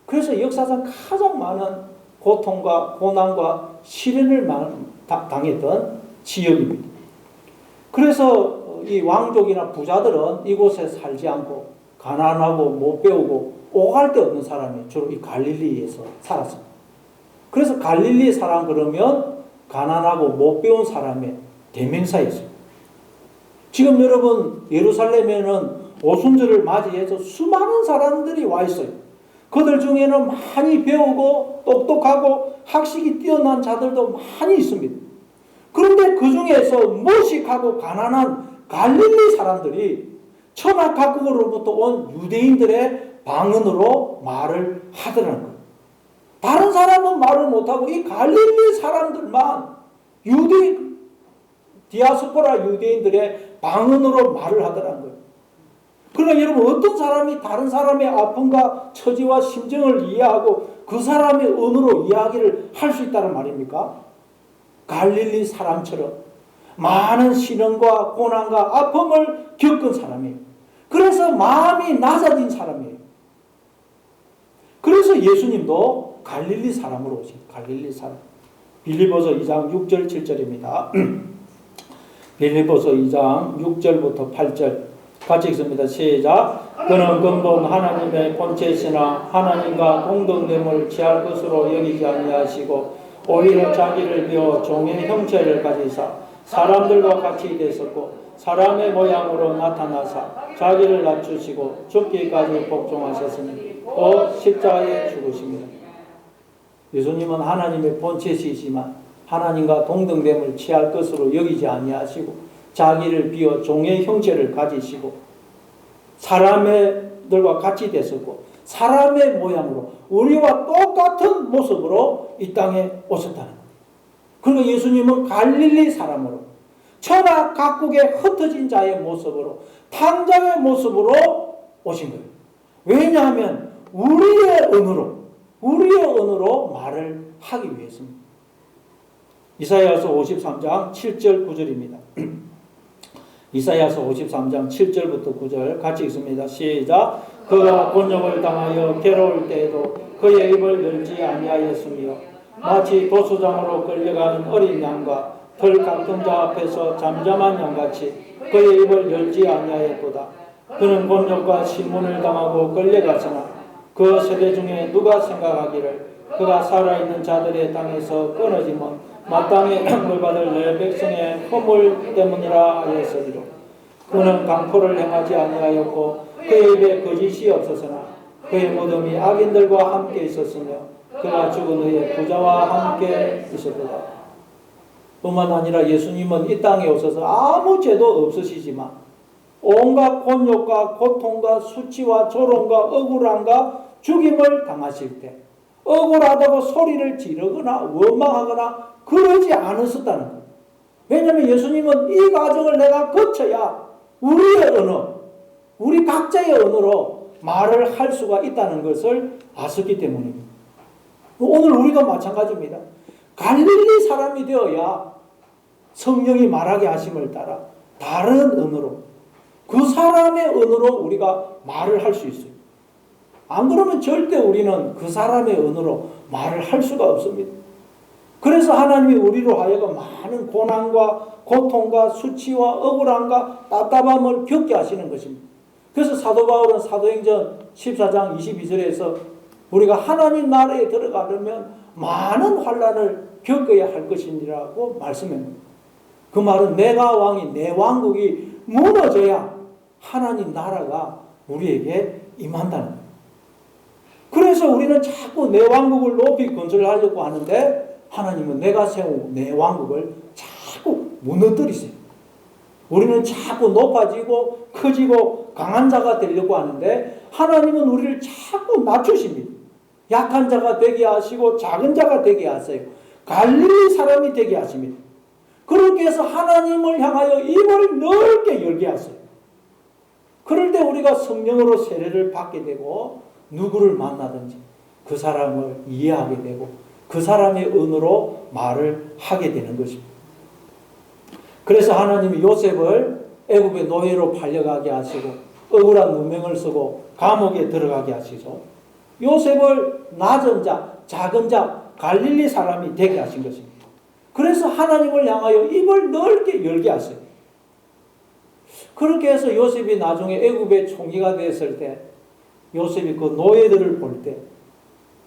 그래서 역사상 가장 많은 고통과 고난과 시련을 당했던 지역입니다. 그래서 이 왕족이나 부자들은 이곳에 살지 않고 가난하고 못 배우고 오갈 데 없는 사람이 주로 이 갈릴리에서 살았습니다. 그래서 갈릴리 사람 그러면 가난하고 못 배운 사람의 대명사였습니다. 지금 여러분 예루살렘에는 오순절을 맞이해서 수많은 사람들이 와 있어요. 그들 중에는 많이 배우고 똑똑하고 학식이 뛰어난 자들도 많이 있습니다. 그런데 그 중에서 무식하고 가난한 갈릴리 사람들이 천하각국으로부터 온 유대인들의 방언으로 말을 하더라는 거예요. 못하고 이 갈릴리 사람들만 유대인, 디아스포라 유대인들의 방언으로 말을 하더라는 거예요. 그러니까 여러분, 어떤 사람이 다른 사람의 아픔과 처지와 심정을 이해하고 그 사람의 언어로 이야기를 할 수 있다는 말입니까? 갈릴리 사람처럼 많은 시련과 고난과 아픔을 겪은 사람이에요. 그래서 마음이 낮아진 사람이에요. 그래서 예수님도 갈릴리 사람으로 오신 갈릴리 사람. 빌립보서 2장 6절 7절입니다. 빌립보서 2장 6절부터 8절 같이 읽습니다. 시작. 그는 근본 하나님의 본체시나 하나님과 동등됨을 취할 것으로 여기지 아니하시고 오히려 자기를 비워 종의 형체를 가지사 사람들과 같이 되셨고 사람의 모양으로 나타나사 자기를 낮추시고 죽기까지 복종하셨으니 또 십자가에 죽으십니다. 예수님은 하나님의 본체시지만 하나님과 동등됨을 취할 것으로 여기지 아니하시고 자기를 비워 종의 형체를 가지시고 사람들과 같이 되셨고 사람의 모양으로 우리와 똑같은 모습으로 이 땅에 오셨다는 거예요. 그리고 예수님은 갈릴리 사람으로 천하 각국에 흩어진 자의 모습으로 탕자의 모습으로 오신 거예요. 왜냐하면 우리의 언어로 말을 하기 위해서입니다. 이사야서 53장 7절 9절입니다. 이사야서 53장 7절부터 9절 같이 읽습니다. 시작. 그가 곤욕을 당하여 괴로울 때에도 그의 입을 열지 아니하였으며 마치 도수장으로 끌려가는 어린 양과 털 깎은 자 앞에서 잠잠한 양같이 그의 입을 열지 아니하였도다. 그는 곤욕과 신문을 당하고 끌려갔으나 그 세대 중에 누가 생각하기를 그가 살아있는 자들의 땅에서 끊어짐은 마땅히 물받을 내 백성의 허물 때문이라 하였으리로. 그는 강포를 행하지 아니하였고 그의 입에 거짓이 없었으나 그의 무덤이 악인들과 함께 있었으며 그가 죽은 후에 부자와 함께 있었도다. 뿐만 아니라 예수님은 이 땅에 오셔서 아무 죄도 없으시지만 온갖 곤욕과 고통과 수치와 조롱과 억울함과 죽임을 당하실 때 억울하다고 소리를 지르거나 원망하거나 그러지 않으셨다는 거예요. 왜냐하면 예수님은 이 과정을 내가 거쳐야 우리의 언어, 우리 각자의 언어로 말을 할 수가 있다는 것을 아셨기 때문입니다. 오늘 우리도 마찬가지입니다. 갈릴리 사람이 되어야 성령이 말하게 하심을 따라 다른 언어로 그 사람의 언어로 우리가 말을 할 수 있어요. 안 그러면 절대 우리는 그 사람의 언어로 말을 할 수가 없습니다. 그래서 하나님이 우리로 하여금 많은 고난과 고통과 수치와 억울함과 답답함을 겪게 하시는 것입니다. 그래서 사도 바울은 사도행전 14장 22절에서 우리가 하나님 나라에 들어가려면 많은 환난을 겪어야 할 것이라고 말씀합니다. 그 말은 내가 왕이 내 왕국이 무너져야 하나님 나라가 우리에게 임한다는 거예요. 그래서 우리는 자꾸 내 왕국을 높이 건설하려고 하는데 하나님은 내가 세운 내 왕국을 자꾸 무너뜨리세요. 우리는 자꾸 높아지고 커지고 강한 자가 되려고 하는데 하나님은 우리를 자꾸 낮추십니다. 약한 자가 되게 하시고 작은 자가 되게 하세요. 갈릴리 사람이 되게 하십니다. 그렇게 해서 하나님을 향하여 입을 넓게 열게 하세요. 그럴 때 우리가 성령으로 세례를 받게 되고 누구를 만나든지 그 사람을 이해하게 되고 그 사람의 언어로 말을 하게 되는 것입니다. 그래서 하나님이 요셉을 애굽의 노예로 팔려가게 하시고 억울한 누명을 쓰고 감옥에 들어가게 하시죠. 요셉을 낮은 자, 작은 자, 갈릴리 사람이 되게 하신 것입니다. 그래서 하나님을 향하여 입을 넓게 열게 하세요. 그렇게 해서 요셉이 나중에 애굽의 총리가 되었을 때 요셉이 그 노예들을 볼 때,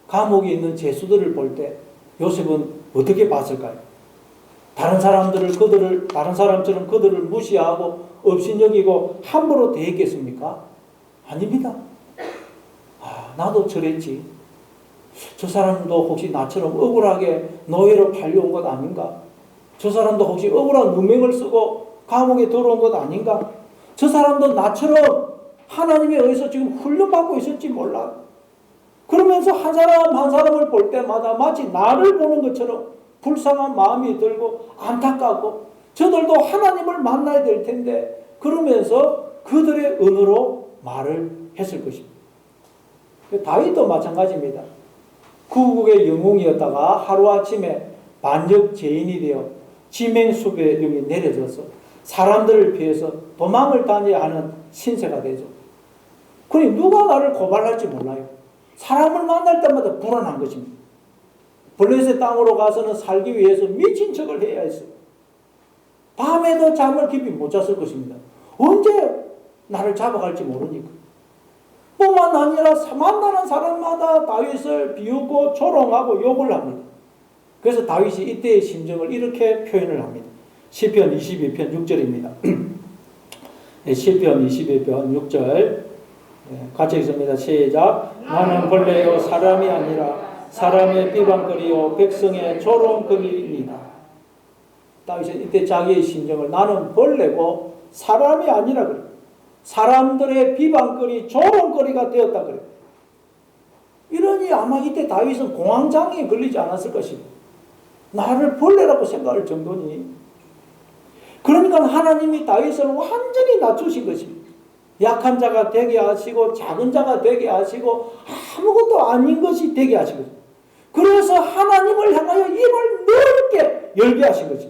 감옥에 있는 죄수들을 볼 때 요셉은 어떻게 봤을까요? 다른 사람처럼 그들을 무시하고 업신여기고 함부로 대했겠습니까? 아닙니다. 나도 저랬지. 저 사람도 혹시 나처럼 억울하게 노예로 팔려온 것 아닌가? 저 사람도 혹시 억울한 누명을 쓰고 감옥에 들어온 것 아닌가? 저 사람도 나처럼 하나님에 의해서 지금 훈련받고 있을지 몰라. 그러면서 한 사람 한 사람을 볼 때마다 마치 나를 보는 것처럼 불쌍한 마음이 들고 안타깝고 저들도 하나님을 만나야 될 텐데 그러면서 그들의 언어로 말을 했을 것입니다. 다윗도 마찬가지입니다. 구국의 영웅이었다가 하루아침에 반역 죄인이 되어 지맹수배 여기 내려져서 사람들을 피해서 도망을 다녀야 하는 신세가 되죠. 그러니 누가 나를 고발할지 몰라요. 사람을 만날 때마다 불안한 것입니다. 블레셋 땅으로 가서는 살기 위해서 미친 척을 해야 했어요. 밤에도 잠을 깊이 못 잤을 것입니다. 언제 나를 잡아갈지 모르니까. 뿐만 아니라 만나는 사람마다 다윗을 비웃고 조롱하고 욕을 합니다. 그래서 다윗이 이때의 심정을 이렇게 표현을 합니다. 시편 22편 6절입니다. 시편 22편 6절 같이 읽습니다. 시작. 나는 벌레요 사람이 아니라 사람의 비방거리요 백성의 조롱거리이니이다. 다윗은 이때 자기의 심정을 나는 벌레고 사람이 아니라 그래. 사람들의 비방거리 조롱거리가 되었다 그래. 이러니 아마 이때 다윗은 공황장애에 걸리지 않았을 것입니다. 나를 벌레라고 생각할 정도니. 그러니까 하나님이 다윗을 완전히 낮추신 것입니다. 약한 자가 되게 하시고 작은 자가 되게 하시고 아무것도 아닌 것이 되게 하신 거죠. 그래서 하나님을 향하여 입을 넓게 열게 하신 거죠.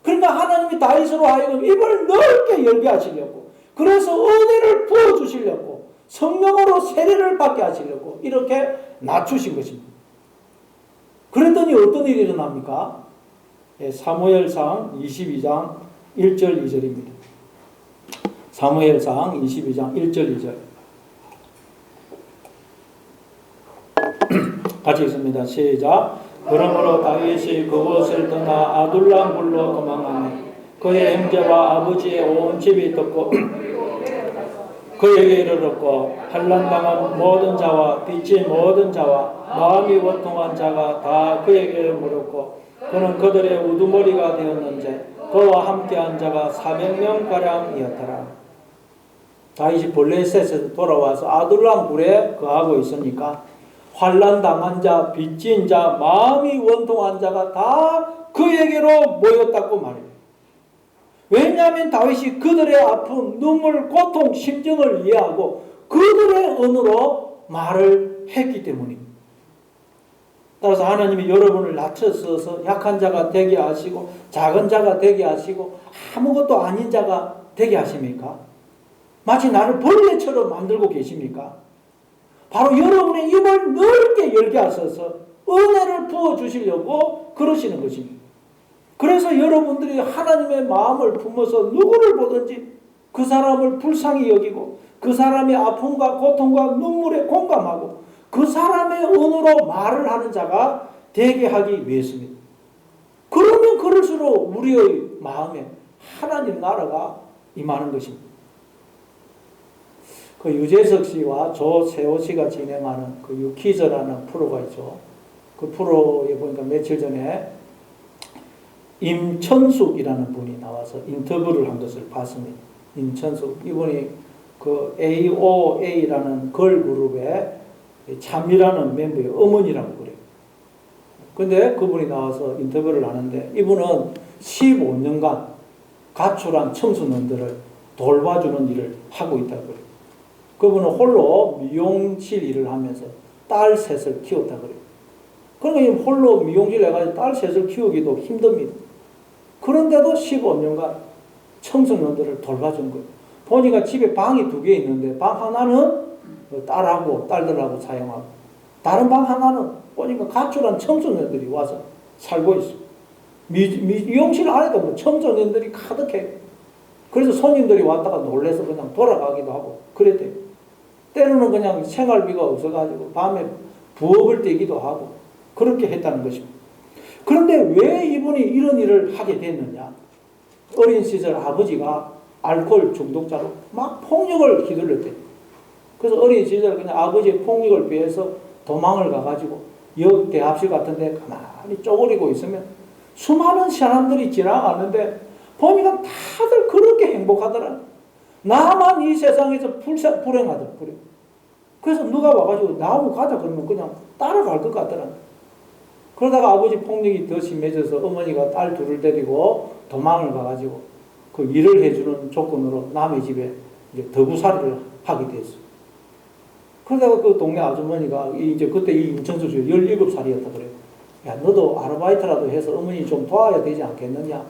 그러니까 하나님이 다윗으로 하여금 입을 넓게 열게 하시려고, 그래서 은혜를 부어주시려고, 성령으로 세례를 받게 하시려고 이렇게 낮추신 것입니다. 그랬더니 어떤 일이 일어납니까? 사무엘상 22장 1절 2절입니다. 사무엘상 22장 1절 2절 같이 읽습니다. 시작. 그러므로 다윗이 그곳을 떠나 아둘람 굴로 도망하니 그의 형제와 아버지의 온 집이 듣고 그에게 이르렀고 환난당한 모든 자와 빚진 모든 자와 마음이 원통한 자가 다 그에게 물었고 그는 그들의 우두머리가 되었는지 그와 함께한 자가 400명가량이었더라. 다윗이 블레셋에서 돌아와서 아둘람 굴에 거하고 있으니까 환난당한 자, 빚진 자, 마음이 원통한 자가 다 그에게로 모였다고 말해요. 왜냐하면 다윗이 그들의 아픔, 눈물, 고통, 심정을 이해하고 그들의 언어로 말을 했기 때문입니다. 따라서 하나님이 여러분을 낮춰서 약한 자가 되게 하시고 작은 자가 되게 하시고 아무것도 아닌 자가 되게 하십니까? 마치 나를 벌레처럼 만들고 계십니까? 바로 여러분의 입을 넓게 열게 하셔서 은혜를 부어주시려고 그러시는 것입니다. 그래서 여러분들이 하나님의 마음을 품어서 누구를 보든지 그 사람을 불쌍히 여기고 그 사람의 아픔과 고통과 눈물에 공감하고 그 사람의 언어로 말을 하는 자가 되게 하기 위해서입니다. 그러면 그럴수록 우리의 마음에 하나님 나라가 임하는 것입니다. 그 유재석 씨와 조세호 씨가 진행하는 그 유퀴즈라는 프로가 있죠. 그 프로에 보니까 며칠 전에 임천숙이라는 분이 나와서 인터뷰를 한 것을 봤습니다. 임천숙 이분이 그 AOA라는 걸그룹의 참이라는 멤버의 어머니라고 그래요. 근데 그분이 나와서 인터뷰를 하는데 이분은 15년간 가출한 청소년들을 돌봐주는 일을 하고 있다고 그래요. 그분은 홀로 미용실 일을 하면서 딸 셋을 키웠다 그래요. 그러니까 홀로 미용실 해가지고 딸 셋을 키우기도 힘듭니다. 그런데도 15년간 청소년들을 돌봐준 거예요. 보니까 집에 방이 2개 있는데 방 하나는 딸하고 딸들하고 사용하고 다른 방 하나는 보니까 가출한 청소년들이 와서 살고 있어요. 미용실 안에도 뭐 청소년들이 가득해. 그래서 손님들이 왔다가 놀래서 그냥 돌아가기도 하고 그랬대요. 때로는 그냥 생활비가 없어가지고 밤에 부엌을 떼기도 하고 그렇게 했다는 것입니다. 그런데 왜 이분이 이런 일을 하게 됐느냐? 어린 시절 아버지가 알코올 중독자로 막 폭력을 휘둘렀대요. 그래서 어린 시절 그냥 아버지의 폭력을 피해서 도망을 가가지고 역 대합실 같은 데 가만히 쪼그리고 있으면 수많은 사람들이 지나가는데 보니까 다들 그렇게 행복하더라. 나만 이 세상에서 불행하더라. 그래서 누가 와가지고 나하고 가자 그러면 그냥 따라갈 것 같더라. 그러다가 아버지 폭력이 더 심해져서 어머니가 딸 둘을 데리고 도망을 가가지고 그 일을 해주는 조건으로 남의 집에 이제 더부살이를 하게 됐어. 그러다가 그 동네 아주머니가 이제 그때 이 임천수 씨 17살이었다 그래요. 야, 너도 아르바이트라도 해서 어머니 좀 도와야 되지 않겠느냐.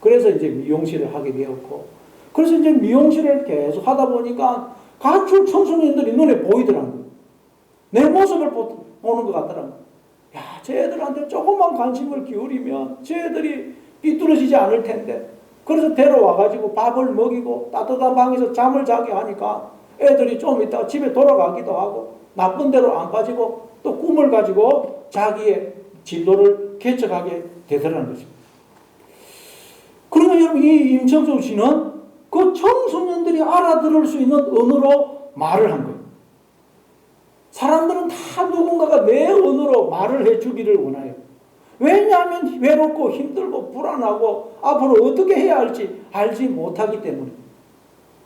그래서 이제 미용실을 하게 되었고, 그래서 이제 미용실을 계속 하다 보니까 가출 청소년들이 눈에 보이더라고요. 내 모습을 보는 것 같더라고요. 야, 쟤들한테 조금만 관심을 기울이면 쟤들이 삐뚤어지지 않을 텐데. 그래서 데려와가지고 밥을 먹이고 따뜻한 방에서 잠을 자게 하니까 애들이 좀 있다가 집에 돌아가기도 하고 나쁜 데로 안 빠지고 또 꿈을 가지고 자기의 진로를 개척하게 되더라는 것입니다. 그러면 여러분, 이 임청수 씨는 그 청소년들이 알아들을 수 있는 언어로 말을 한 거예요. 사람들은 다 누군가가 내 언어로 말을 해주기를 원해요. 왜냐하면 외롭고 힘들고 불안하고 앞으로 어떻게 해야 할지 알지 못하기 때문에.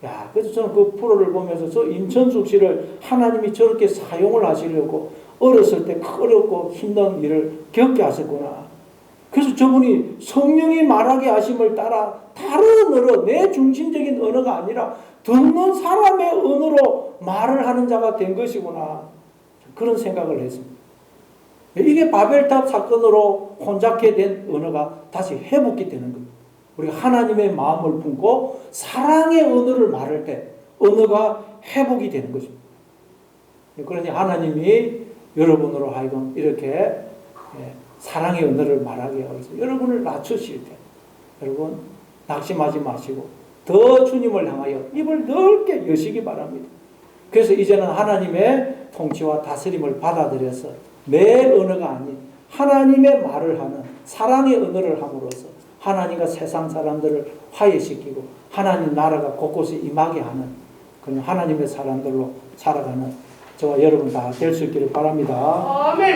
야, 그래서 저는 그 프로를 보면서 저 임천숙 씨를 하나님이 저렇게 사용을 하시려고 어렸을 때 어렵고 힘든 일을 겪게 하셨구나. 그래서 저분이 성령이 말하게 하심을 따라 다른 언어로, 내 중심적인 언어가 아니라 듣는 사람의 언어로 말을 하는 자가 된 것이구나. 그런 생각을 했습니다. 이게 바벨탑 사건으로 혼잡게 된 언어가 다시 회복이 되는 겁니다. 우리가 하나님의 마음을 품고 사랑의 언어를 말할 때 언어가 회복이 되는 것입니다. 그러니 하나님이 여러분으로 하여금 이렇게 사랑의 언어를 말하게 하고 있어요. 여러분을 낮추실 때 여러분 낙심하지 마시고 더 주님을 향하여 입을 넓게 여시기 바랍니다. 그래서 이제는 하나님의 통치와 다스림을 받아들여서 내 언어가 아닌 하나님의 말을 하는 사랑의 언어를 함으로써 하나님과 세상 사람들을 화해시키고 하나님 나라가 곳곳에 임하게 하는 그런 하나님의 사람들로 살아가는 저와 여러분 다 될 수 있기를 바랍니다. 아멘.